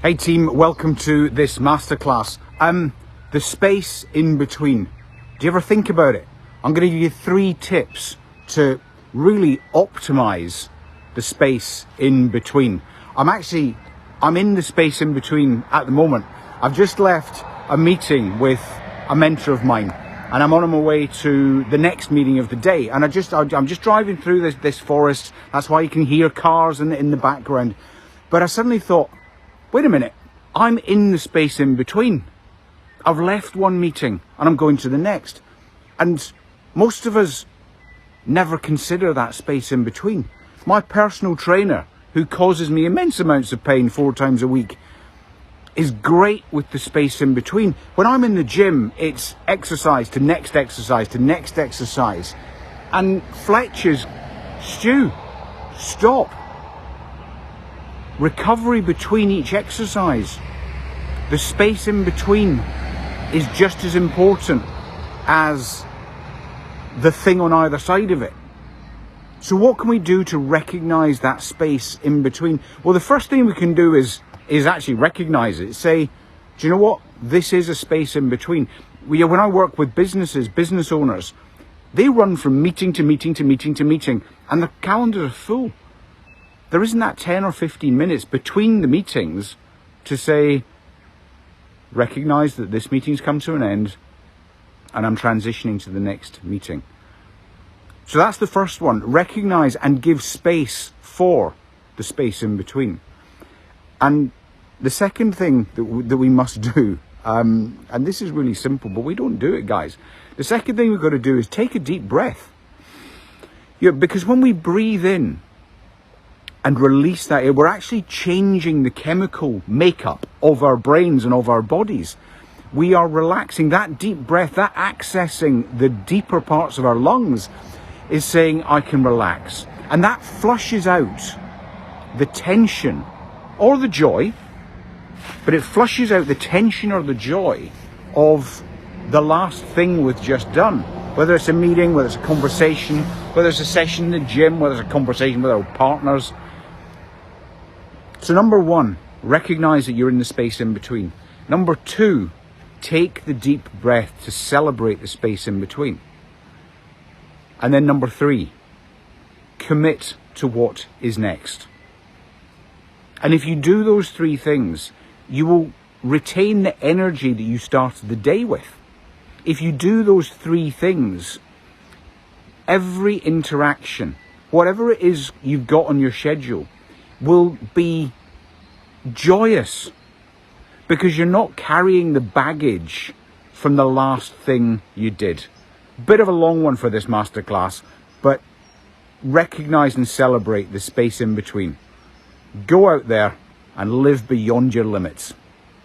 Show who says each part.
Speaker 1: Hey team, welcome to this masterclass. The space in between. Do you ever think about it? I'm going to give you 3 tips to really optimize the space in between. I'm in the space in between at the moment. I've just left a meeting with a mentor of mine, and I'm on my way to the next meeting of the day. And I'm just driving through this forest. That's why you can hear cars in the background. But I suddenly thought, wait a minute, I'm in the space in between. I've left one meeting and I'm going to the next. And most of us never consider that space in between. My personal trainer, who causes me immense amounts of pain 4 times a week, is great with the space in between. When I'm in the gym, it's exercise to next exercise to next exercise. And Fletcher's, Stu, stop. Recovery between each exercise. The space in between is just as important as the thing on either side of it. So what can we do to recognize that space in between? Well, the first thing we can do is actually recognize it. Say, do you know what? This is a space in between. When I work with businesses, business owners, they run from meeting to meeting to meeting to meeting, and the calendars are full. There isn't that 10 or 15 minutes between the meetings to say, recognize that this meeting's come to an end and I'm transitioning to the next meeting. So that's the first one. Recognize and give space for the space in between. And the second thing that we must do, and this is really simple, but we don't do it, guys. The second thing we've got to do is take a deep breath. Because when we breathe in and release that air, we're actually changing the chemical makeup of our brains and of our bodies. We are relaxing. That deep breath, that accessing the deeper parts of our lungs is saying, I can relax. And that flushes out the tension or the joy, but it flushes out the tension or the joy of the last thing we've just done. Whether it's a meeting, whether it's a conversation, whether it's a session in the gym, whether it's a conversation with our partners. So number 1, recognize that you're in the space in between. Number 2, take the deep breath to celebrate the space in between. And then number 3, commit to what is next. And if you do those 3 things, you will retain the energy that you started the day with. If you do those 3 things, every interaction, whatever it is you've got on your schedule, will be joyous, because you're not carrying the baggage from the last thing you did. Bit of a long one for this masterclass, but recognize and celebrate the space in between. Go out there and live beyond your limits.